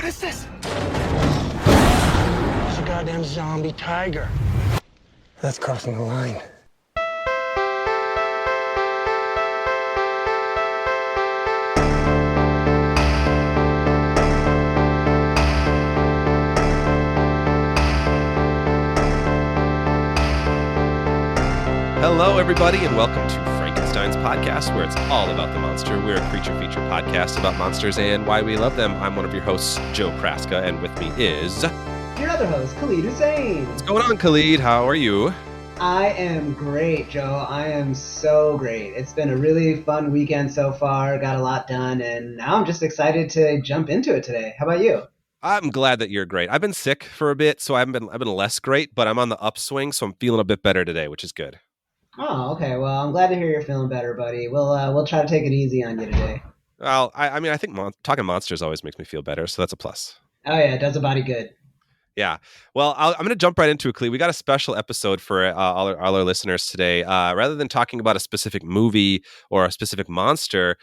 What is this? It's a goddamn zombie tiger. That's crossing the line. Hello, everybody, and welcome to Frankenstein's podcast, where it's all about the monster. We're a creature feature podcast about monsters and why we love them. I'm one of your hosts, Joe Praska, and with me is... your other host, Khalid Hussein. What's going on, Khalid? How are you? I am great, Joe. I am so great. It's been a really fun weekend so far. Got a lot done, and now I'm just excited to jump into it today. How about you? I'm glad that you're great. I've been sick for a bit, so I've been less great, but I'm on the upswing, so I'm feeling a bit better today, which is good. Oh, okay. Well, I'm glad to hear you're feeling better, buddy. We'll try to take it easy on you today. Well, I mean, I think talking monsters always makes me feel better, so that's a plus. Oh yeah, it does a body good. Yeah. Well, I'm going to jump right into it, Clee. We got a special episode for all our listeners today. Rather than talking about a specific movie or a specific monster,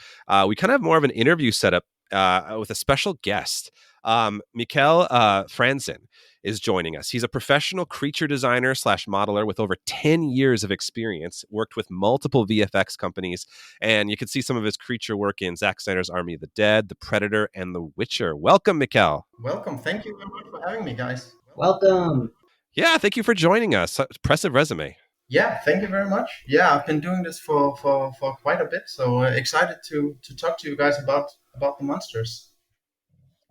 we kind of have more of an interview setup with a special guest. Mikkel Frandsen is joining us. He's a professional creature designer / modeler with over 10 years of experience, worked with multiple VFX companies, and you can see some of his creature work in Zack Snyder's Army of the Dead, The Predator, and The Witcher. Welcome, Mikkel. Welcome. Thank you very much for having me, guys. Welcome. Yeah, thank you for joining us. Impressive resume. Yeah, thank you very much. Yeah, I've been doing this for quite a bit, so excited to talk to you guys about the monsters.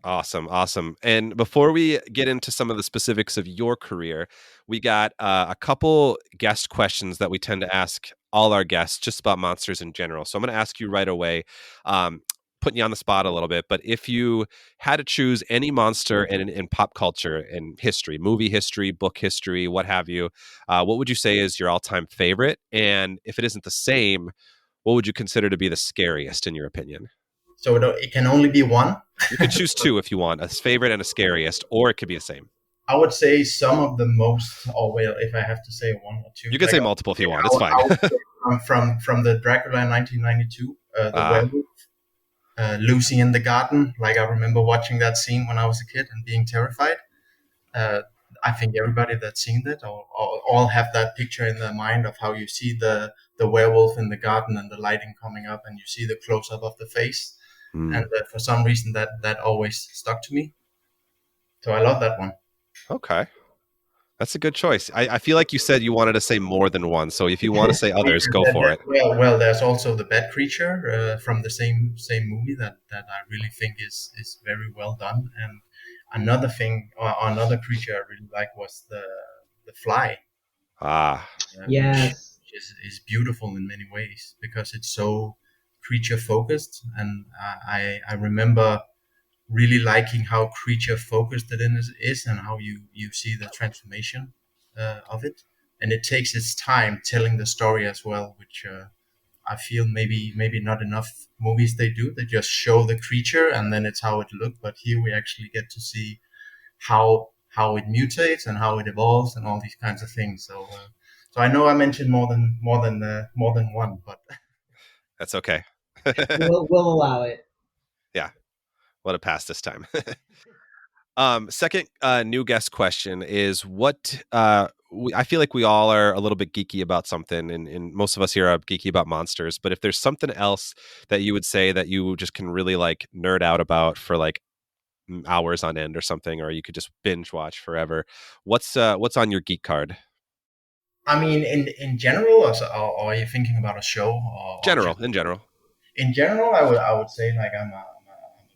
Awesome. And before we get into some of the specifics of your career, we got a couple guest questions that we tend to ask all our guests just about monsters in general. So I'm going to ask you right away, putting you on the spot a little bit, but if you had to choose any monster in pop culture and history, movie history, book history, what have you, what would you say is your all-time favorite? And if it isn't the same, what would you consider to be the scariest in your opinion? So it can only be one? You could choose two if you want, a favorite and a scariest, or it could be the same. I would say some of the most, or well, if I have to say one or two. You can say multiple if you want, it's fine. From the Dracula in 1992, the werewolf, Lucy in the garden. Like, I remember watching that scene when I was a kid and being terrified. I think everybody that's seen that or all have that picture in their mind of how you see the werewolf in the garden and the lighting coming up and you see the close-up of the face. And for some reason that always stuck to me. So I love that one. Okay. That's a good choice. I feel like you said you wanted to say more than one. So if you want to say others, go for it. Well, there's also the Bat Creature from the same movie that I really think is very well done. And another creature I really like was the Fly. Yes. Which is beautiful in many ways because it's so creature focused, and I remember really liking how creature focused it is and how you see the transformation of it, and it takes its time telling the story as well, which I feel maybe not enough movies they just show the creature and then it's how it looked, but here we actually get to see how it mutates and how it evolves and all these kinds of things. So I know I mentioned more than one, but that's okay. We'll allow it. Yeah. Let it pass this time. Second new guest question is what I feel like we all are a little bit geeky about something, and most of us here are geeky about monsters, but if there's something else that you would say that you just can really like nerd out about for like hours on end or something, or you could just binge watch forever, what's on your geek card? I mean, in general, or are you thinking about a show? In general. In general, I would say like I'm a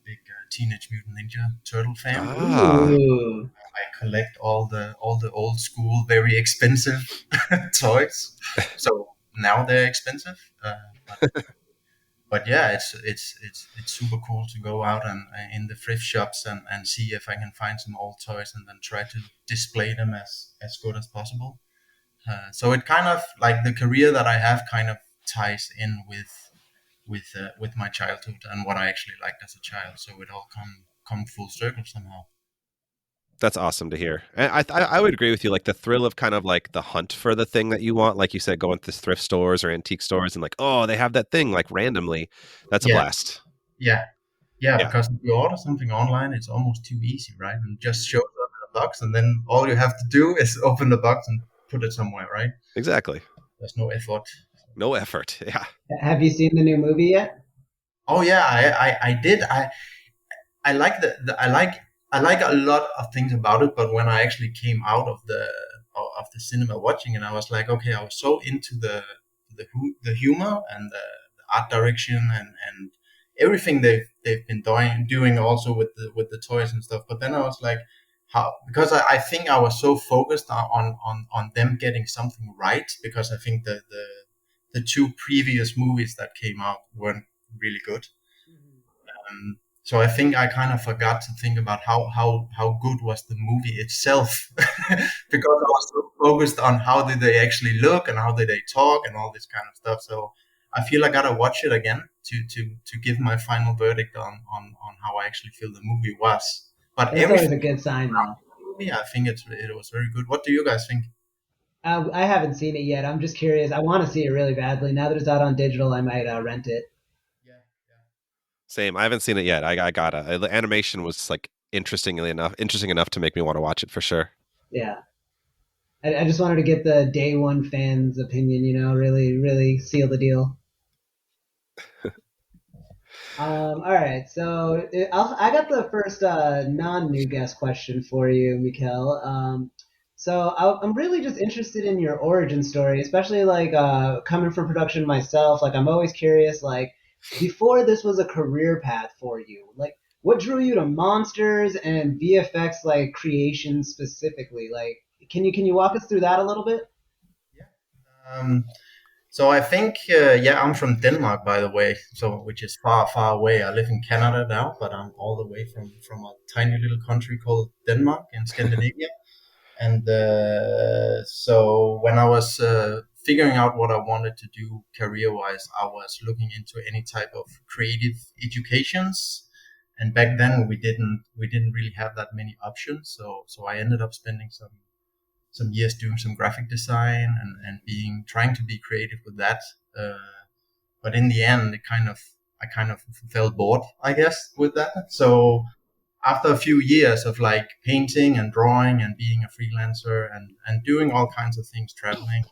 big Teenage Mutant Ninja Turtle fan. Ooh. I collect all the old school, very expensive toys. So now they're expensive, but yeah, it's super cool to go out and in the thrift shops and see if I can find some old toys and then try to display them as good as possible. So it kind of like the career that I have kind of ties in with my childhood and what I actually liked as a child. So it all come full circle somehow. That's awesome to hear. And I would agree with you. Like the thrill of kind of like the hunt for the thing that you want, like you said, going to thrift stores or antique stores and like, oh, they have that thing like randomly. That's a blast. Yeah. Yeah, Yeah, because if you order something online, it's almost too easy, right? And it just shows up in a box, and then all you have to do is open the box and put it somewhere, right? exactly. There's no effort. No effort. Yeah. Have you seen the new movie yet? Oh yeah, I did. I like I like a lot of things about it, but when I actually came out of the cinema watching it, I was like, okay, I was so into the humor and the art direction and everything they've been doing also with the toys and stuff. But then I was like, how, because I think I was so focused on them getting something right, because I think the two previous movies that came out weren't really good. So I think I kind of forgot to think about how good was the movie itself, because I was so focused on how did they actually look and how did they talk and all this kind of stuff. So I feel I gotta watch it again to give my final verdict on how I actually feel the movie was. But That's always everything a good sign, though. about the movie, I think it was very good. What do you guys think? I haven't seen it yet. I'm just curious. I want to see it really badly. Now that it's out on digital, I might rent it. Yeah, Same. I haven't seen it yet. I gotta. The animation was like interesting enough to make me want to watch it for sure. Yeah. I just wanted to get the day one fans' opinion, really, really seal the deal. All right, so I got the first non-new guest question for you, Mikkel. I'm really just interested in your origin story, especially like coming from production myself. Like, I'm always curious, like, before this was a career path for you, like, what drew you to monsters and VFX like creation specifically? Like, can you walk us through that a little bit? yeah. So I think, yeah, I'm from Denmark, by the way, so which is far, far away. I live in Canada now, but I'm all the way from a tiny little country called Denmark in Scandinavia. And so when I was figuring out what I wanted to do career-wise, I was looking into any type of creative educations. And back then we didn't really have that many options. So I ended up spending some years doing some graphic design and being trying to be creative with that. Uh, but in the end, I kind of felt bored, I guess, with that. So after a few years of like painting and drawing and being a freelancer and doing all kinds of things, traveling,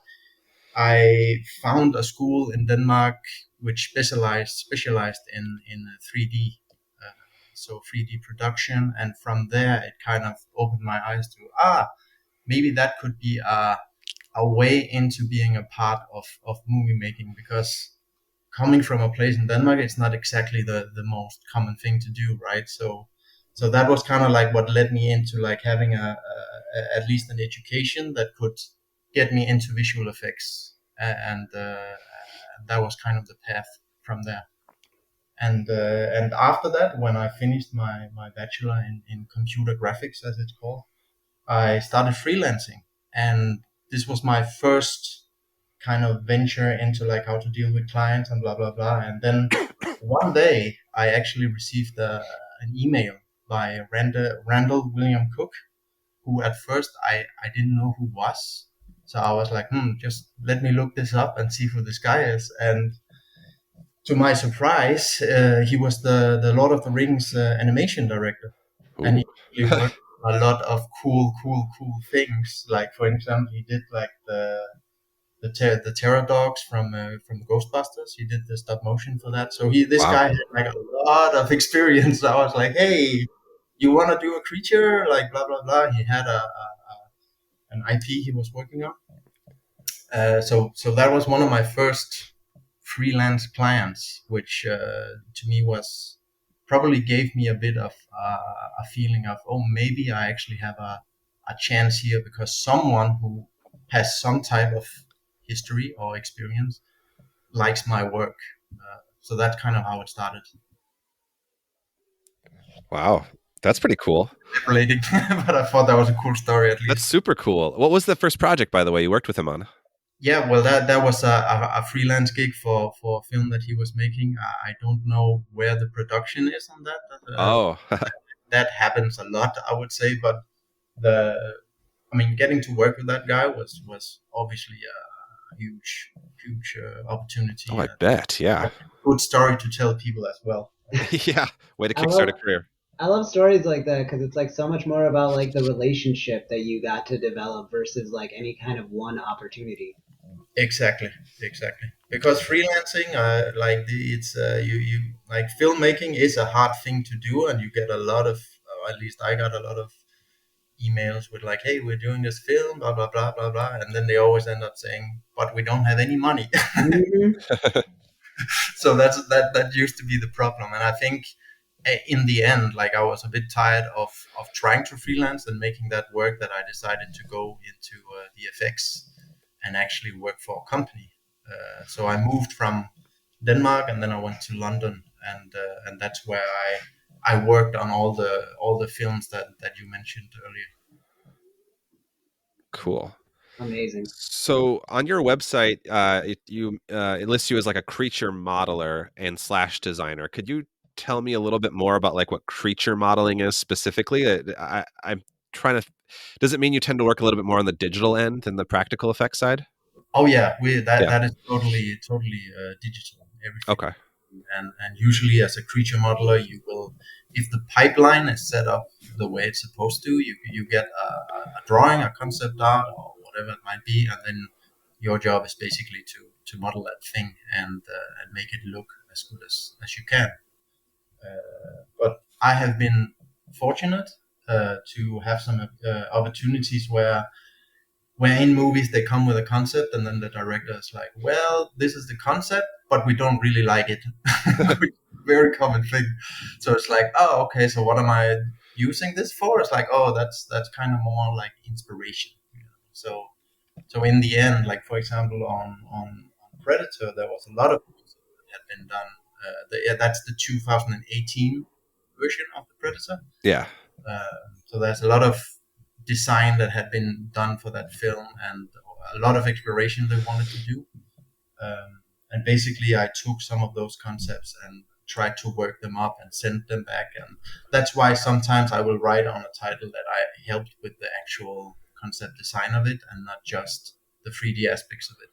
I found a school in Denmark which specialized in 3D, so 3D production, and from there it kind of opened my eyes to maybe that could be a way into being a part of movie making, because coming from a place in Denmark, it's not exactly the most common thing to do, right? So that was kind of like what led me into like having at least an education that could get me into visual effects, and that was kind of the path from there. And after that, when I finished my bachelor in computer graphics, as it's called, I started freelancing, and this was my first kind of venture into like how to deal with clients and blah blah blah. And then one day, I actually received an email by Randall William Cook, who at first I didn't know who was. So I was like, just let me look this up and see who this guy is. And to my surprise, he was the Lord of the Rings animation director, and Ooh. he really worked on a lot of cool things. Like for example, he did like the Terror Dogs from Ghostbusters. He did the stop motion for that. So this Wow. guy had like a lot of experience. I was like, hey, you want to do a creature? Like blah blah blah. He had an IP he was working on. So that was one of my first freelance clients, which to me was probably gave me a bit of a feeling of, oh, maybe I actually have a chance here, because someone who has some type of history or experience likes my work. So that's kind of how it started. Wow. That's pretty cool. Relating, but I thought that was a cool story at That's least. super cool. What was the first project, by the way, you worked with him on? Yeah, well, that was a freelance gig for a film that he was making. I don't know where the production is on that. Oh, That happens a lot, I would say. But the, I mean, getting to work with that guy was obviously a huge opportunity. I bet. Yeah. Good story to tell people as well. Yeah, way to I kickstart a love career. I love stories like that because it's like so much more about like the relationship that you got to develop versus like any kind of one opportunity. Exactly, exactly. Because freelancing, it's you like filmmaking is a hard thing to do, and you get a lot of, at least I got a lot of emails with like, "Hey, we're doing this film, blah blah blah blah blah," and then they always end up saying, "But we don't have any money." Hmm. So that used to be the problem, and I think in the end, like I was a bit tired of trying to freelance and making that work, that I decided to go into VFX and actually work for a company. So I moved from Denmark, and then I went to London, and that's where I worked on all the films that you mentioned earlier. Cool. Amazing. So on your website, it lists you as like a creature modeler and slash designer. Could you tell me a little bit more about like what creature modeling is specifically? I'm trying to. Does it mean you tend to work a little bit more on the digital end than the practical effects side? Oh yeah, Yeah. that is totally digital, everything. Okay. And usually as a creature modeler, you will, if the pipeline is set up the way it's supposed to, you get a drawing, a concept art, or whatever it might be, and then your job is basically to model that thing and make it look as good as you can. But I have been fortunate to have some opportunities where in movies they come with a concept, and then the director is like, well, this is the concept, but we don't really like it. Very common thing. So it's like, oh, okay, so what am I using this for? It's like, oh, that's kind of more like inspiration, you know? So in the end, like for example on Predator, there was a lot of things that had been done. That's the 2018 version of the Predator. Yeah. So there's a lot of design that had been done for that film, and a lot of exploration they wanted to do. And basically, I took some of those concepts and tried to work them up and send them back. And that's why sometimes I will write on a title that I helped with the actual concept design of it, and not just the 3D aspects of it.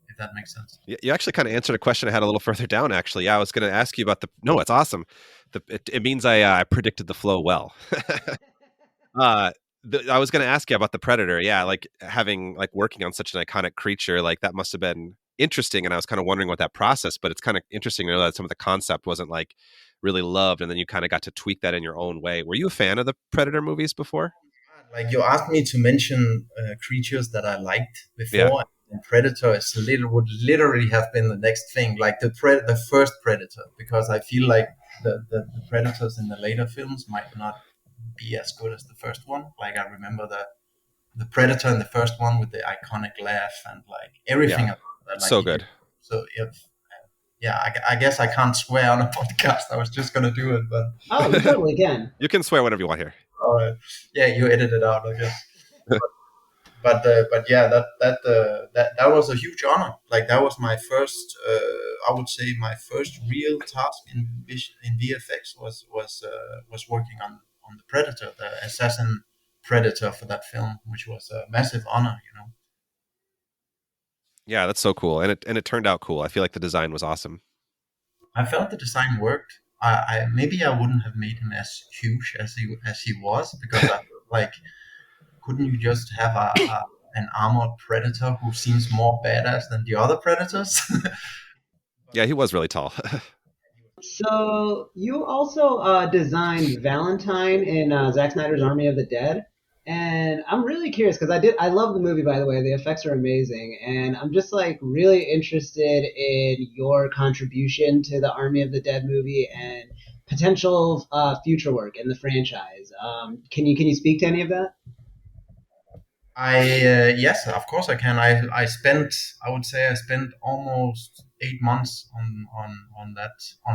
If that makes sense. You actually kind of answered a question I had a little further down. Actually, yeah, I was going to ask you about the. No, it's awesome. It means I predicted the flow well. uh, I was going to ask you about the Predator. Yeah, like having like working on such an iconic creature, like that must have been interesting. And I was kind of wondering what that process. But it's kind of interesting to know that some of the concept wasn't like really loved, and then you kind of got to tweak that in your own way. Were you a fan of the Predator movies before? Like you asked me to mention creatures that I liked Yeah, before, and Predator would literally have been the next thing, like the first Predator, because I feel like the Predators in the later films might not be as good as the first one. Like I remember the Predator in the first one with the iconic laugh and like everything yeah, about that, like so he did. good. So if yeah, I guess I can't swear on a podcast. I was just gonna do it, but Oh, you totally can. You can swear whatever you want here. yeah, you edit it out, I guess. But yeah, that was a huge honor. Like that was my first, I would say, my first real task in VFX was working on the Predator, the assassin Predator for that film, which was a massive honor. You know, Yeah, that's so cool, and it turned out cool. I feel like the design was awesome. I felt the design worked. I maybe I wouldn't have made him as huge as he was, because I like, couldn't you just have an armored predator who seems more badass than the other predators? Yeah, he was really tall. So you also designed Valentine in Zack Snyder's Army of the Dead, and I'm really curious because I love the movie, by the way. The effects are amazing, and I'm just like really interested in your contribution to the Army of the Dead movie and potential future work in the franchise. Can you speak to any of that? Yes, of course I can. I would say I spent almost 8 months on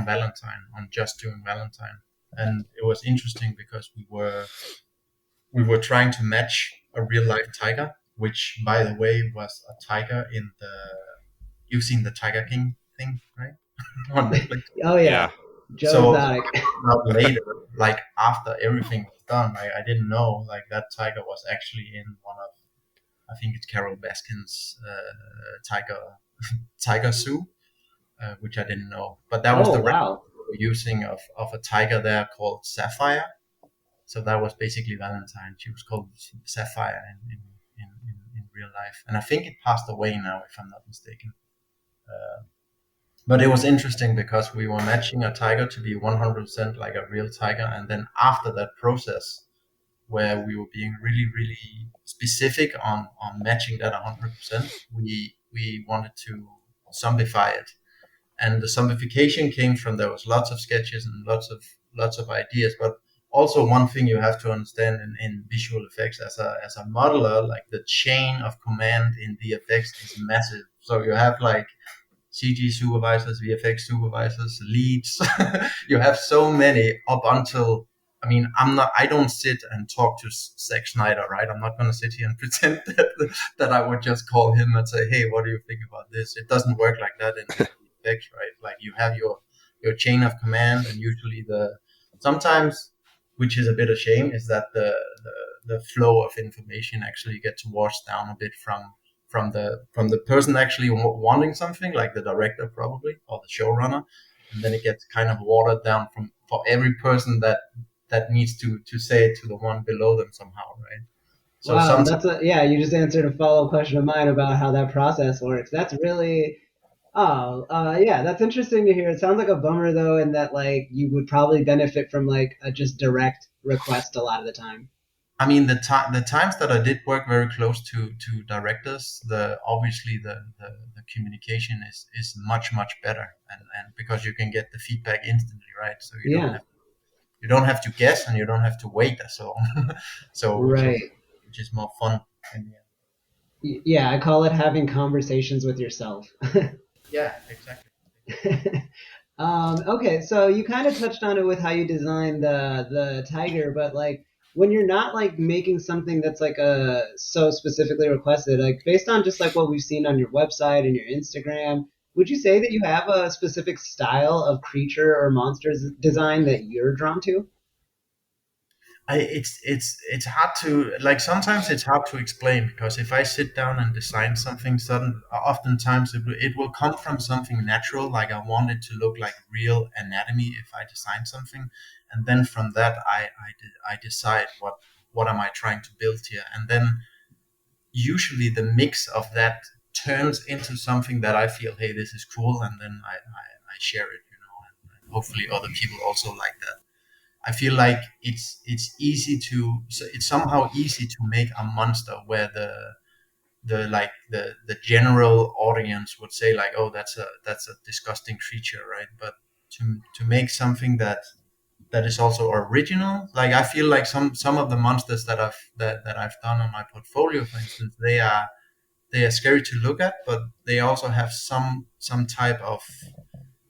Valentine, on just doing Valentine, and it was interesting because we were trying to match a real life tiger, which by the way was a tiger in the, you've seen the Tiger King thing, right? On Netflix. Oh Yeah. yeah, Joe So Exotic. out later, like after everything was done, I didn't know like that tiger was actually in one of, I think it's Carol Baskin's tiger zoo, which I didn't know. But that was Oh the wow. were using of a tiger there called Sapphire. So that was basically Valentine. She was called Sapphire in real life, and I think it passed away now, if I'm not mistaken. But it was interesting because we were matching a tiger to be 100% like a real tiger, and then after that process, where we were being really, really specific on matching that 100%, we wanted to zombify it, and the zombification came from there was lots of sketches and lots of ideas, but also one thing you have to understand in visual effects as a modeler, like the chain of command in VFX is massive. So you have like CG supervisors, VFX supervisors, leads. You have so many up until, I mean, I don't sit and talk to Zack Snyder, right? I'm not going to sit here and pretend that I would just call him and say, hey, what do you think about this? It doesn't work like that in VFX, right? Like you have your chain of command, and usually sometimes, which is a bit of shame, is that the flow of information actually gets washed down a bit from the person actually wanting something, like the director probably or the showrunner, and then it gets kind of watered down for every person that needs to say it to the one below them somehow, right? So wow, you just answered a follow-up question of mine about how that process works. That's really yeah, that's interesting to hear. It sounds like a bummer though, in that like you would probably benefit from like a just direct request a lot of the time. I mean, the times that I did work very close to directors, obviously the communication is much better, and because you can get the feedback instantly, right? So you don't have to guess, and you don't have to wait so so right. which is more fun. Yeah, I call it having conversations with yourself. Yeah, exactly. Okay, so you kind of touched on it with how you designed the tiger, but like when you're not like making something that's like so specifically requested, like based on just like what we've seen on your website and your Instagram, would you say that you have a specific style of creature or monsters design that you're drawn to? It's hard to, like, sometimes it's hard to explain, because if I sit down and design something, oftentimes it will come from something natural, like I want it to look like real anatomy if I design something, and then from that I decide what am I trying to build here, and then usually the mix of that turns into something that I feel, hey, this is cool, and then I share it, and hopefully other people also like that. I feel like it's somehow easy to make a monster where the general audience would say like, oh, that's a disgusting creature, right? But to make something that is also original, like I feel like some of the monsters that I've done on my portfolio, for instance, they are scary to look at, but they also have some type of,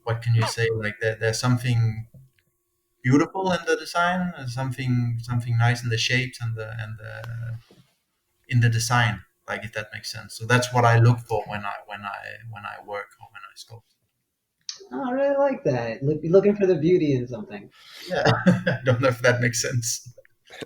what can you say, like there's something beautiful in the design, something nice in the shapes and the in the design, like, if that makes sense. So that's what I look for when I work or when I sculpt. Oh, I really like that. Looking for the beauty in something. Yeah. I don't know if that makes sense.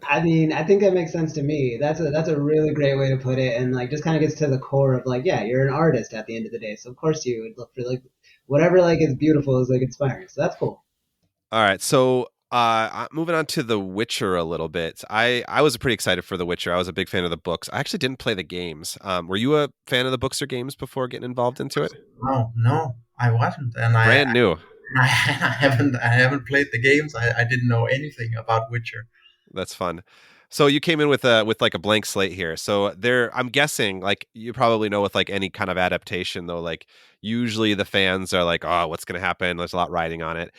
I mean, I think that makes sense to me. That's a really great way to put it, and like just kind of gets to the core of like, yeah, you're an artist at the end of the day, so of course you would look for like whatever like is beautiful is like inspiring. So that's cool. All right, so moving on to The Witcher a little bit. I was pretty excited for The Witcher. I was a big fan of the books. I actually didn't play the games. Were you a fan of the books or games before getting involved into it? No, I wasn't, and Brand new. I haven't played the games. I didn't know anything about Witcher. That's fun. So you came in with like a blank slate here. So I'm guessing, like, you probably know with like any kind of adaptation though, like usually the fans are like, oh, what's going to happen? There's a lot riding on it.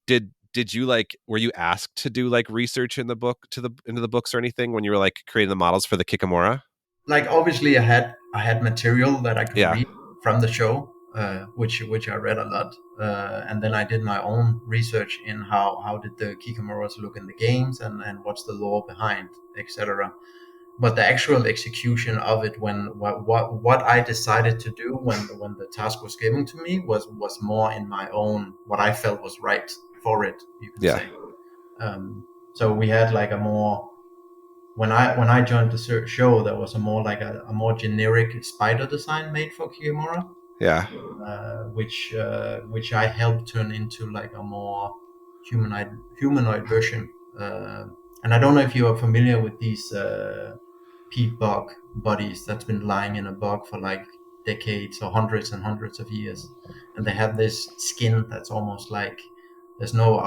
Did you like, were you asked to do like research in the book into the books or anything when you were like creating the models for the Kikamora? Like, obviously I had material that I could Yeah. read from the show, which I read a lot, and then I did my own research in how did the Kikamoras look in the games, and what's the lore behind, etc. But the actual execution of it, when what I decided to do when the task was given to me, was more in my own, what I felt was right for it, you could Yeah. say. So we had like a more, when I joined the show, there was a more like a more generic spider design made for Kiyomura, Yeah. Which I helped turn into like a more humanoid version. And I don't know if you are familiar with these peat bog bodies that's been lying in a bog for like decades or hundreds and hundreds of years, and they have this skin that's almost like there's no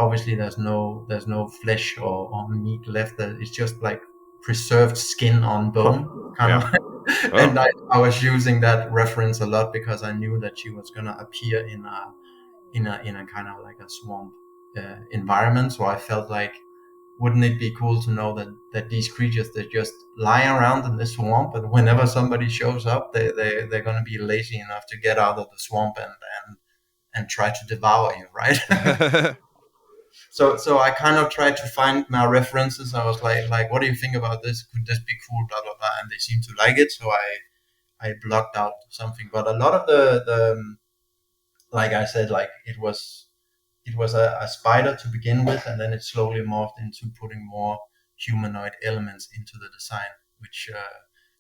flesh or meat left. It's just like preserved skin on bone, kind Yeah. of. Oh. And I was using that reference a lot because I knew that she was gonna appear in a kind of like a swamp environment. So I felt like, wouldn't it be cool to know that these creatures, they just lie around in the swamp, and whenever somebody shows up, they're gonna be lazy enough to get out of the swamp and try to devour you, right? So I kind of tried to find my references. I was like, what do you think about this? Could this be cool? Blah blah blah. And they seemed to like it, so I blocked out something. But a lot of the like I said, like it was a spider to begin with, and then it slowly morphed into putting more humanoid elements into the design,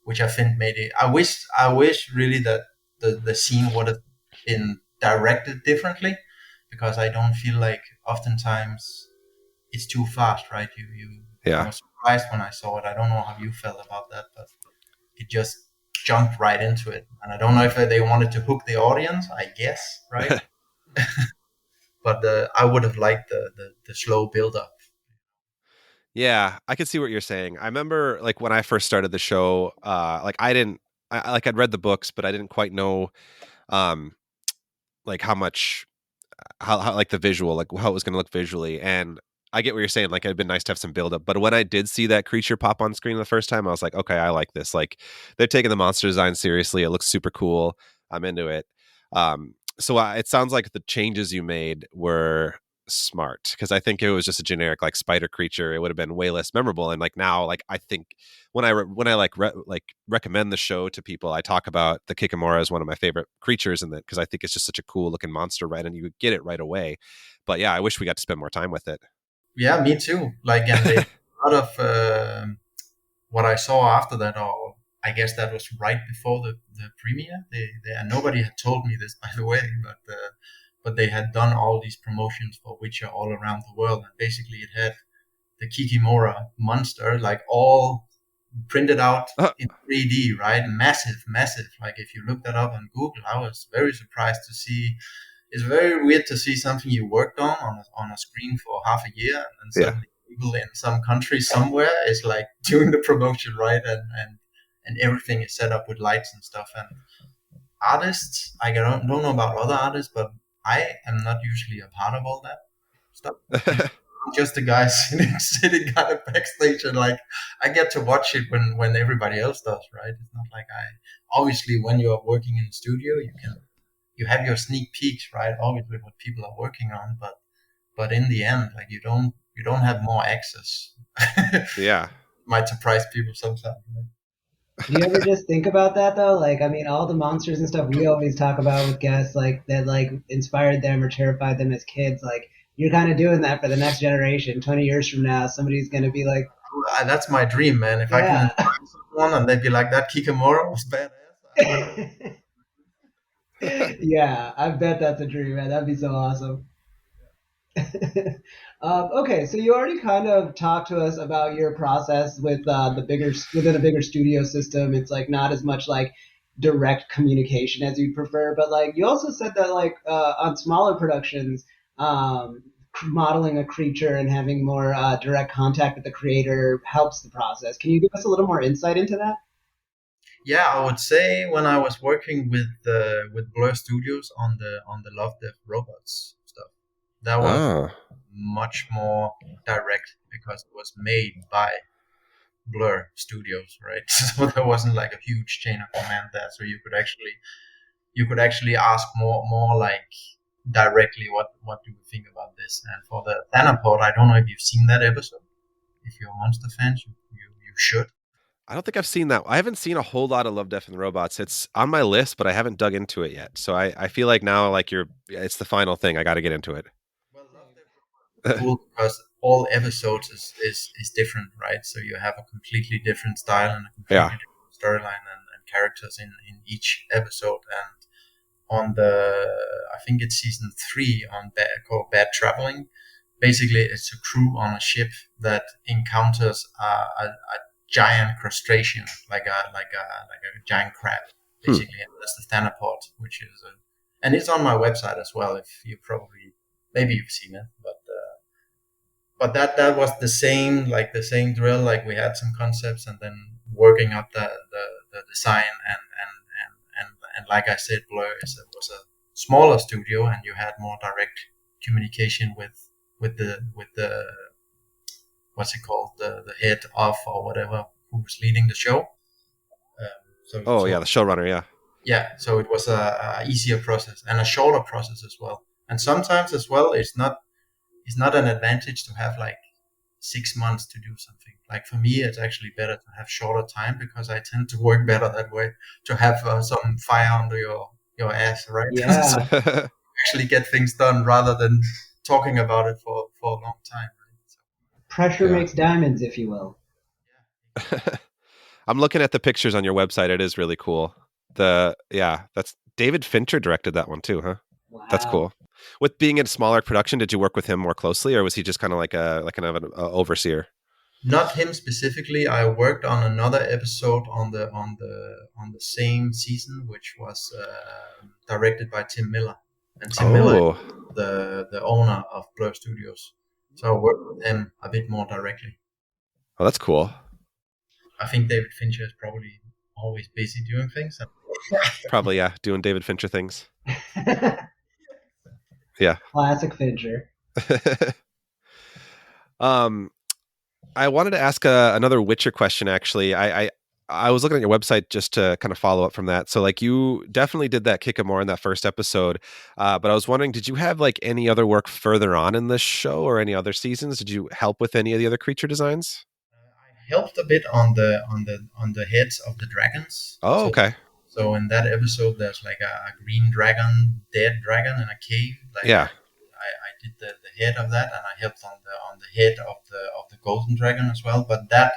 which I think made it. I wish really that the scene would have been directed differently, because I don't feel like oftentimes it's too fast, right? I Yeah. was surprised when I saw it. I don't know how you felt about that, but it just jumped right into it. And I don't know if they wanted to hook the audience, I guess, right? But I would have liked the slow build up. Yeah, I could see what you're saying. I remember like when I first started the show, like I didn't like I'd read the books, but I didn't quite know um like how much how like the visual, like how it was going to look visually. And I get what you're saying. Like it'd been nice to have some build up, but when I did see that creature pop on screen the first time, I was like, okay, I like this. Like they're taking the monster design seriously. It looks super cool. I'm into it. So it sounds like the changes you made were smart, because I think it was just a generic like spider creature. It would have been way less memorable. And like now, like I think when I like recommend the show to people, I talk about the Kikamora as one of my favorite creatures in that, because I think it's just such a cool looking monster, right? And you get it right away. But yeah, I wish we got to spend more time with it. Yeah, me too. Like, and they a lot of what I saw after that, or I guess that was right before the premiere. And nobody had told me this, by the way, but they had done all these promotions for Witcher all around the world, and basically it had the Kikimora monster, like all printed out in 3D, right? Massive, massive. Like if you look that up on Google, I was very surprised to see. It's very weird to see something you worked on a screen for half a year, and Yeah. suddenly people in some country somewhere is like doing the promotion, right? And everything is set up with lights and stuff. And artists, I don't know about other artists, but I am not usually a part of all that stuff. I'm just a guy sitting kind of backstage, and like I get to watch it when everybody else does, right? It's not like obviously when you're working in the studio, you have your sneak peeks, right? Obviously what people are working on, but in the end, like you don't have more access. Yeah. Might surprise people sometimes. Right? Do you ever just think about that though? Like, I mean, all the monsters and stuff we always talk about with guests, like that, like inspired them or terrified them as kids. Like, you're kind of doing that for the next generation. 20 years from now, somebody's gonna be like, That's my dream, man. If I can yeah. inspire someone and they'd be like, that Kikamura was badass. Yeah, I bet that's a dream, man. That'd be so awesome. Okay, so you already kind of talked to us about your process with within a bigger studio system. It's like not as much like direct communication as you'd prefer, but like you also said that like on smaller productions, modeling a creature and having more direct contact with the creator helps the process. Can you give us a little more insight into that? Yeah, I would say when I was working with Blur Studios on the Love Death Robots stuff, that was Oh. much more direct because it was made by Blur Studios, right? So there wasn't like a huge chain of command there, so you could actually ask more like directly what do you think about this. And for the Thanapod, I don't know if you've seen that episode. If you're monster fans, you should. I don't think I've seen that. I haven't seen a whole lot of Love, Death, and Robots. It's on my list, but I haven't dug into it yet. So I feel like now, like it's the final thing. I got to get into it. Well, Love Death Robots is cool because all episodes is different, right? So you have a completely different style and a completely Yeah. different storyline and characters in each episode. And on I think it's season 3 on called Bad Traveling. Basically, it's a crew on a ship that encounters a giant crustacean, like a giant crab, basically. And that's the Thanapod, which is and it's on my website as well. If you maybe you've seen it, but that was the same drill. Like we had some concepts and then working up the design and like I said, Blur was a smaller studio, and you had more direct communication with the what's it called, the head of or whatever who was leading the show. The showrunner, yeah. So it was a easier process and a shorter process as well. And sometimes as well, it's not an advantage to have like 6 months to do something. Like for me, it's actually better to have shorter time because I tend to work better that way, to have some fire under your ass, right? Yeah. So actually get things done rather than talking about it for a long time. Right? So, pressure makes diamonds, if you will. I'm looking at the pictures on your website. It is really cool. That's David Fincher directed that one too, huh? Wow. That's cool. With being in smaller production, did you work with him more closely, or was he just kind of like an overseer? Not him specifically. I worked on another episode on the same season, which was directed by Tim Miller, and Tim Miller is the owner of Blur Studios. So I worked with him a bit more directly. Oh, that's cool. I think David Fincher is probably always busy doing things. Probably, doing David Fincher things. Yeah. Classic Fincher. I wanted to ask another Witcher question, actually. I was looking at your website just to kind of follow up from that. So, like, you definitely did that Kikamore in that first episode. But I was wondering, did you have like any other work further on in this show or any other seasons? Did you help with any of the other creature designs? I helped a bit on the heads of the dragons. Oh, okay. So in that episode, there's like a green dragon, dead dragon in a cave. I did the head of that, and I helped on the head of the golden dragon as well. But that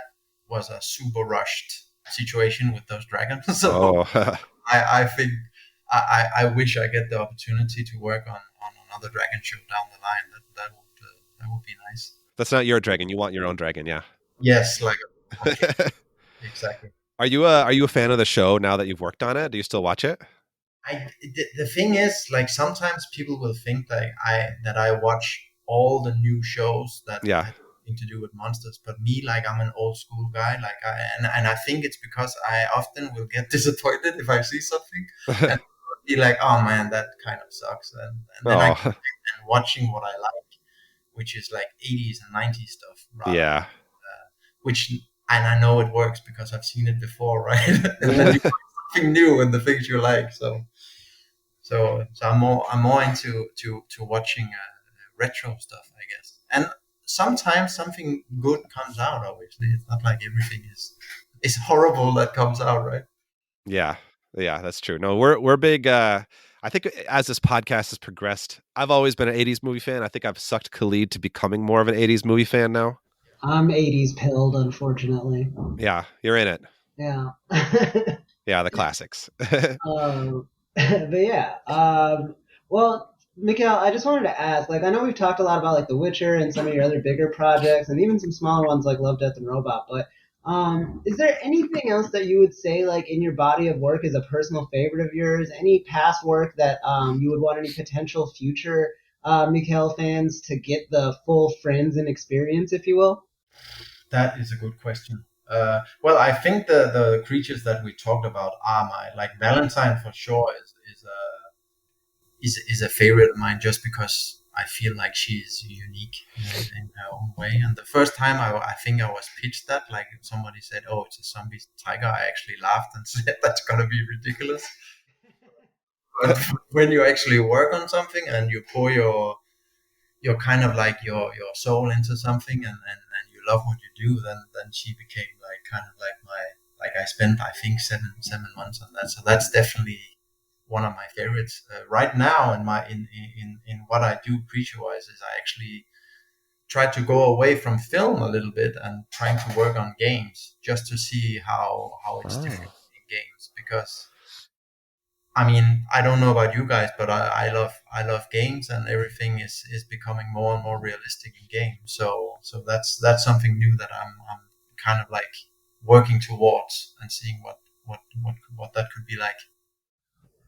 was a super rushed situation with those dragons. So I think I wish I get the opportunity to work on another dragon show down the line. That would be nice. That's not your dragon. You want your own dragon, yeah. Yes, exactly. Are you a fan of the show now that you've worked on it? Do you still watch it? The thing is, like, sometimes people will think that I watch all the new shows that have nothing to do with monsters, but me, like, I'm an old school guy, like, and I think it's because I often will get disappointed if I see something and be like, oh man, that kind of sucks, and then I am watching what I like, which is like 80s and 90s stuff, rather, and I know it works because I've seen it before, right? And then you find something new in the things you like. So I'm more into watching retro stuff, I guess. And sometimes something good comes out. Obviously, it's not like everything is horrible that comes out, right? Yeah, that's true. No, we're big. I think as this podcast has progressed, I've always been an 80s movie fan. I think I've sucked Khalid to becoming more of an 80s movie fan now. I'm 80s pilled, unfortunately. Yeah, you're in it. Yeah. Yeah, the classics. But yeah. Well, Mikkel, I just wanted to ask, like, I know we've talked a lot about like The Witcher and some of your other bigger projects, and even some smaller ones like Love, Death, and Robot. But is there anything else that you would say, like, in your body of work is a personal favorite of yours? Any past work that you would want any potential future Mikkel fans to get the full Frandsen experience, if you will? That is a good question. Well, I think the creatures that we talked about are like Valentine for sure is a favorite of mine, just because I feel like she is unique in her own way. And the first time I think I was pitched that, like, if somebody said, "Oh, it's a zombie tiger," I actually laughed and said, "That's gonna be ridiculous." But when you actually work on something and you pour your kind of like your soul into something, and you love what you do, then she became like kind of like I spent, I think, seven months on that. So that's definitely one of my favorites right now. In what I do creature wise is I actually try to go away from film a little bit and trying to work on games, just to see how it's different in games, because I mean, I don't know about you guys, but I love games, and everything is becoming more and more realistic in games. So that's something new that I'm kind of like working towards and seeing what that could be like.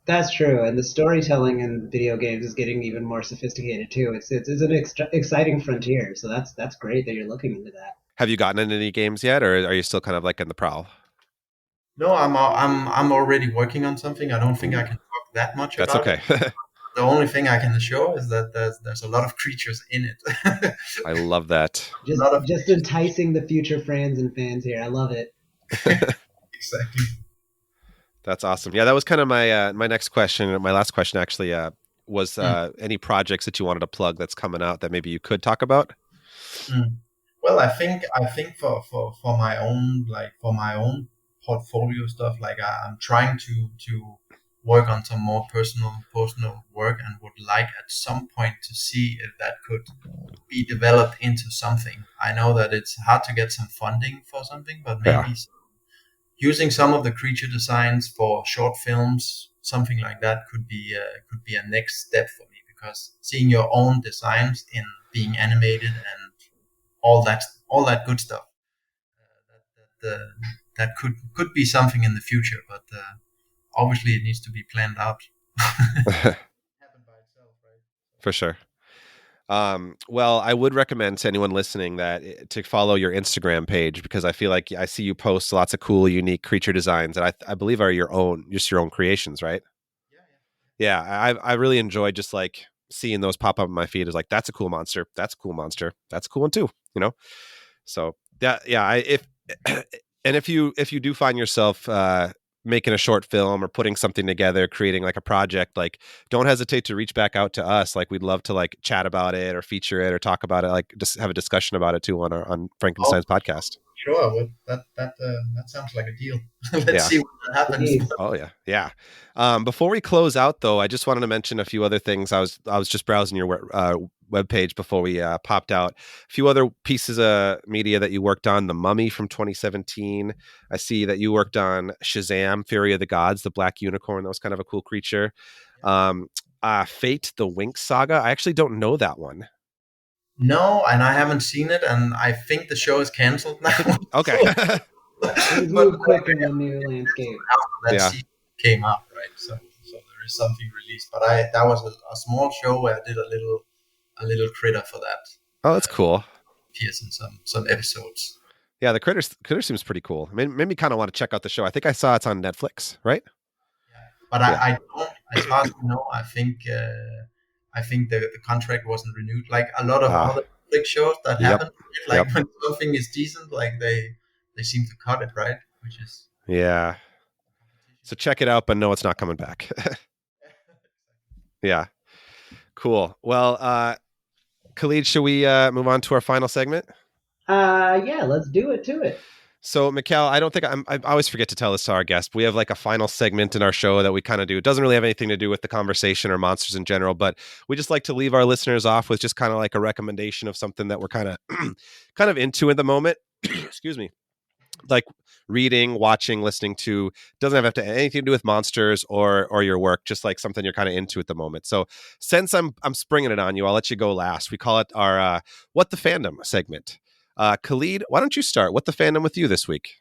That's true, and the storytelling in video games is getting even more sophisticated too. It's an exciting frontier, so that's great that you're looking into that. Have you gotten into any games yet, or are you still kind of like in the prowl? No, I'm already working on something. I don't think I can talk that much That's about it. okay. The only thing I can show is that there's a lot of creatures in it. I love that. A lot of Just enticing the future Frandsen fans here. I love it. exactly. That's awesome. Yeah, that was kind of my next question. My last question actually was any projects that you wanted to plug that's coming out that maybe you could talk about? Mm. Well, I think for my own for my own portfolio stuff, like I'm trying to work on some more personal work, and would like at some point to see if that could be developed into something. I know that it's hard to get some funding for something, but Yeah. maybe using some of the creature designs for short films, something like that could be a next step for me, because seeing your own designs in being animated and all that good stuff, that could be something in the future, but obviously it needs to be planned out. Happen by itself, right? For sure. Well, I would recommend to anyone listening that to follow your Instagram page, because I feel like I see you post lots of cool, unique creature designs that I believe are just your own creations, right? Yeah, Yeah, I really enjoy just like seeing those pop up in my feed. Is like, that's a cool monster, that's a cool monster, that's a cool one too. You know, so yeah, if and if you do find yourself making a short film or putting something together, creating like a project, like don't hesitate to reach back out to us. Like we'd love to like chat about it or feature it or talk about it, like just have a discussion about it too on oh, Frankenstein's podcast. sure. Well, that sounds like a deal. Let's Yeah. see what happens. Please. Oh yeah, yeah. Before we close out, though, I just wanted to mention a few other things. I was just browsing your webpage before we popped out. A few other pieces of media that you worked on: The Mummy from 2017. I see that you worked on Shazam: Fury of the Gods, the Black Unicorn. That was kind of a cool creature. Um, Fate: The Winx Saga. I actually don't know that one. No, and I haven't seen it, and I think the show is canceled now. Okay. Things But move quick in the new landscape. that Yeah. season came up, right? So there is something released. But that was a small show where I did a little critter for that. Oh, that's cool. Appears in some episodes. Yeah, the critter seems pretty cool. Made me kind of want to check out the show. I think I saw it's on Netflix, right? Yeah. But Yeah. I don't, as far as I know, I think the contract wasn't renewed. Like a lot of other Netflix shows that Yep. happen, like when something is decent, like they seem to cut it, right? Which is Yeah. So check it out, but no, it's not coming back. Yeah. Cool. Well, Khalid, should we move on to our final segment? Yeah, let's do it to it. So, Mikkel, I don't think I always forget to tell this to our guest. We have like a final segment in our show that we kind of do. It doesn't really have anything to do with the conversation or monsters in general, but we just like to leave our listeners off with just kind of like a recommendation of something that we're kind of kind of into at the moment. Excuse me. Like reading, watching, listening to, doesn't have to anything to do with monsters or your work, just like something you're kind of into at the moment. So since I'm springing it on you, I'll let you go last. We call it our What the Fandom segment. Khalid, why don't you start? What the fandom with you this week?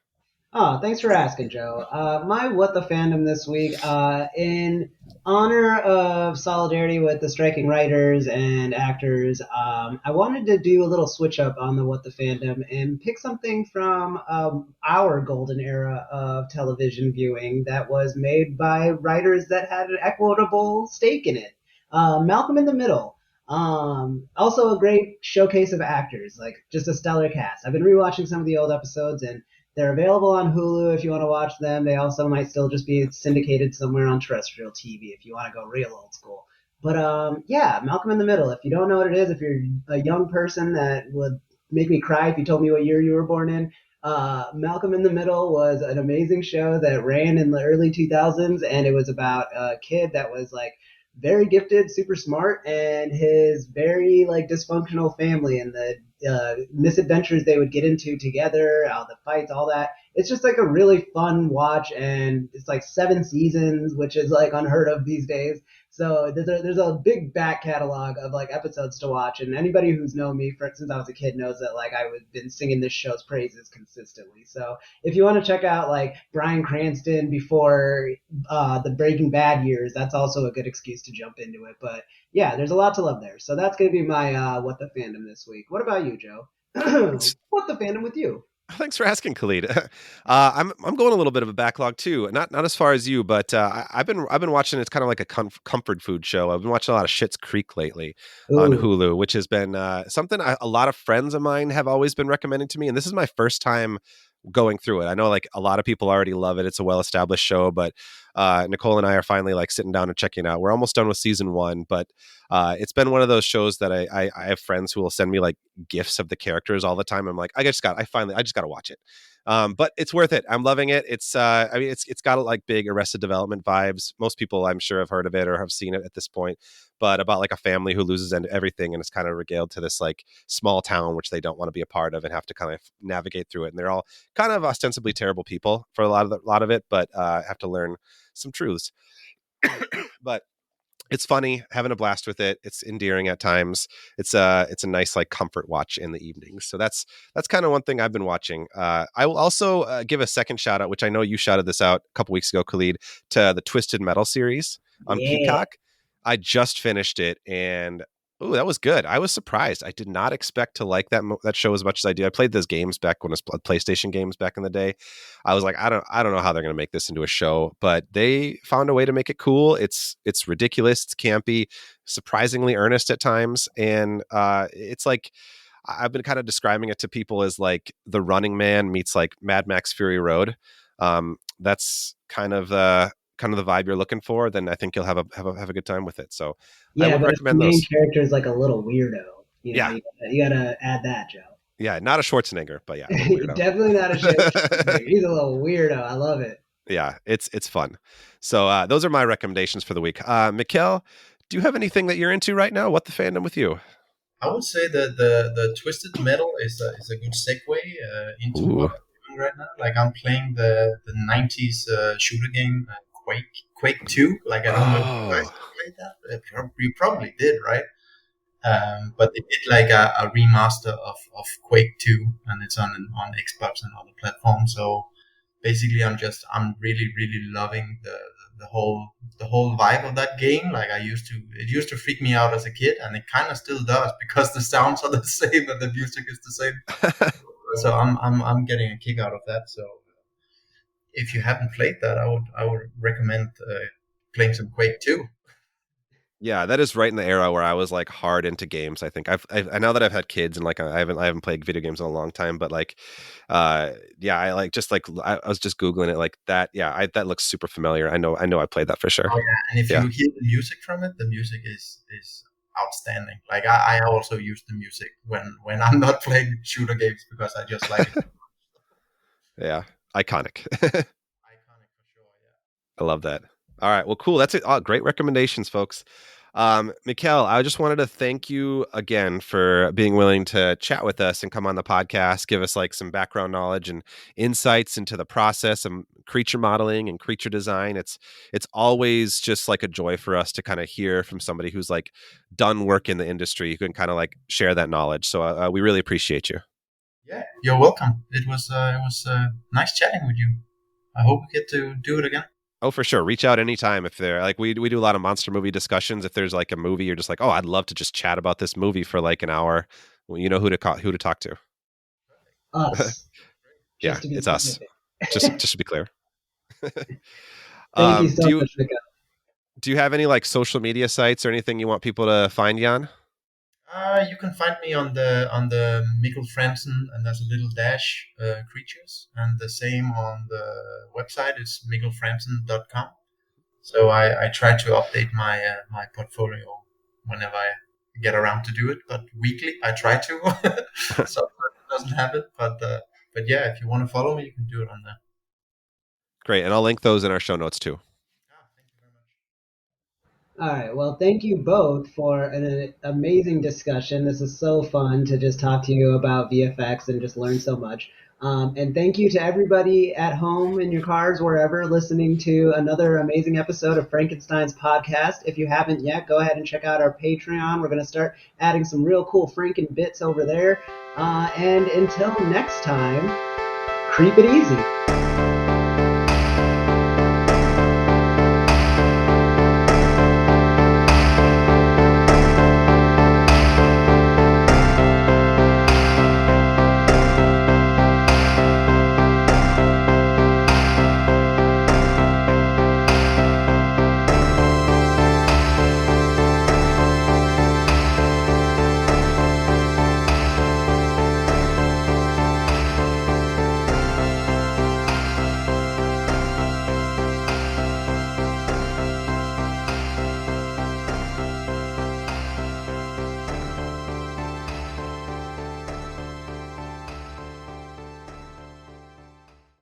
Oh, thanks for asking, Joe. My What the Fandom this week, in honor of solidarity with the striking writers and actors, I wanted to do a little switch up on the What the Fandom and pick something from our golden era of television viewing that was made by writers that had an equitable stake in it. Malcolm in the Middle. Also a great showcase of actors, like just a stellar cast. I've been rewatching some of the old episodes, and they're available on Hulu if you want to watch them. They also might still just be syndicated somewhere on terrestrial TV if you want to go real old school. But yeah, Malcolm in the Middle. If you don't know what it is, if you're a young person that would make me cry if you told me what year you were born in, Malcolm in the Middle was an amazing show that ran in the early 2000s, and it was about a kid that was like very gifted, super smart, and his very like dysfunctional family and the misadventures they would get into together, the fights, all that. It's just like a really fun watch, and it's like 7 seasons, which is like unheard of these days. So there's a big back catalog of like episodes to watch, and anybody who's known me since I was a kid knows that like I've been singing this show's praises consistently. So if you want to check out like Bryan Cranston before the Breaking Bad years, that's also a good excuse to jump into it. But yeah, there's a lot to love there. So that's gonna be my what the fandom this week. What about you, Joe? What the fandom with you? Thanks for asking, Khalid. I'm going a little bit of a backlog too. Not as far as you, but I've been watching. It's kind of like a comfort food show. I've been watching a lot of Schitt's Creek lately on Ooh. Hulu, which has been something a lot of friends of mine have always been recommending to me. And this is my first time going through it. I know like a lot of people already love it. It's a well-established show, but Nicole and I are finally like sitting down and checking it out. We're almost done with season 1, but it's been one of those shows that I have friends who will send me like gifs of the characters all the time. I'm like, I just got to watch it. But it's worth it. I'm loving it. It's it's got like big Arrested Development vibes. Most people I'm sure have heard of it or have seen it at this point, but about like a family who loses everything and is kind of regaled to this like small town which they don't want to be a part of and have to kind of navigate through it. And they're all kind of ostensibly terrible people for a lot of it, but have to learn some truths. But it's funny, having a blast with it. It's endearing at times. It's a nice like comfort watch in the evenings. So that's kind of one thing I've been watching. I will also give a second shout out, which I know you shouted this out a couple weeks ago, Khalid, to the Twisted Metal series on Yeah. Peacock. I just finished it, and oh, that was good. I was surprised. I did not expect to like that show as much as I do. I played those games back when it was PlayStation games back in the day. I was like, I don't know how they're going to make this into a show, but they found a way to make it cool. It's ridiculous. It's campy, surprisingly earnest at times, and it's like I've been kind of describing it to people as like The Running Man meets like Mad Max Fury Road. That's kind of the vibe you're looking for. Then I think you'll have a good time with it. So I Yeah, would but if the recommend main those. character is like a little weirdo, Yeah, you gotta add that, Joe. yeah, not a Schwarzenegger, but yeah, a little Definitely not a shit. weirdo. He's a little weirdo. I love it. Yeah, it's fun. So those are my recommendations for the week. Mikkel, do you have anything that you're into right now? What the fandom with you? I would say that the Twisted Metal is a good segue into what Ooh. I'm doing right now. Like I'm playing the 90s shooter game Quake 2. Like I don't know if you guys Oh, played that. You probably did, right? But they did like a remaster of Quake 2, and it's on Xbox and other platforms. So basically, I'm really loving the whole vibe of that game. Like it used to freak me out as a kid, and it kind of still does because the sounds are the same and the music is the same. So I'm getting a kick out of that. So if you haven't played that, I would recommend playing some Quake 2. yeah, that is right in the era where I was like hard into games. I think I know that I've had kids and like I haven't played video games in a long time, but like, yeah, I like just like I was just googling it like that. Yeah, that looks super familiar. I know I played that for sure. Oh yeah, and if Yeah. you hear the music from it, the music is outstanding. Like I also use the music when I'm not playing shooter games because I just like it. Yeah, iconic. Iconic for sure. Yeah. I love that. All right. Well, cool. That's it. Oh, great recommendations, folks. Mikkel, I just wanted to thank you again for being willing to chat with us and come on the podcast, give us like some background knowledge and insights into the process of creature modeling and creature design. It's always just like a joy for us to kind of hear from somebody who's like done work in the industry who can kind of like share that knowledge. So we really appreciate you. Yeah, you're welcome. It was nice chatting with you. I hope we get to do it again. Oh, for sure. Reach out anytime if they're like we do a lot of monster movie discussions. If there's like a movie, you're just like, oh, I'd love to just chat about this movie for like an hour. Well, you know who to talk to. Us. Yeah, Just to be it's us. specific. Just to be clear. Thank you so Do much, Mikkel. you have any like social media sites or anything you want people to find you on? You can find me on the Mikkel Frandsen, and there's a little dash creatures, and the same on the website. It's mikkelfransen.com. So I try to update my my portfolio whenever I get around to do it, but weekly I try to. Sometimes it doesn't happen, but yeah, if you want to follow me, you can do it on there. Great, and I'll link those in our show notes too. Ah, thank you very much. All right. Well, thank you both for an amazing discussion. This is so fun to just talk to you about VFX and just learn so much. And thank you to everybody at home, in your cars, wherever, listening to another amazing episode of Frankenstein's podcast. If you haven't yet, go ahead and check out our Patreon. We're going to start adding some real cool Franken bits over there. And until next time, creep it easy.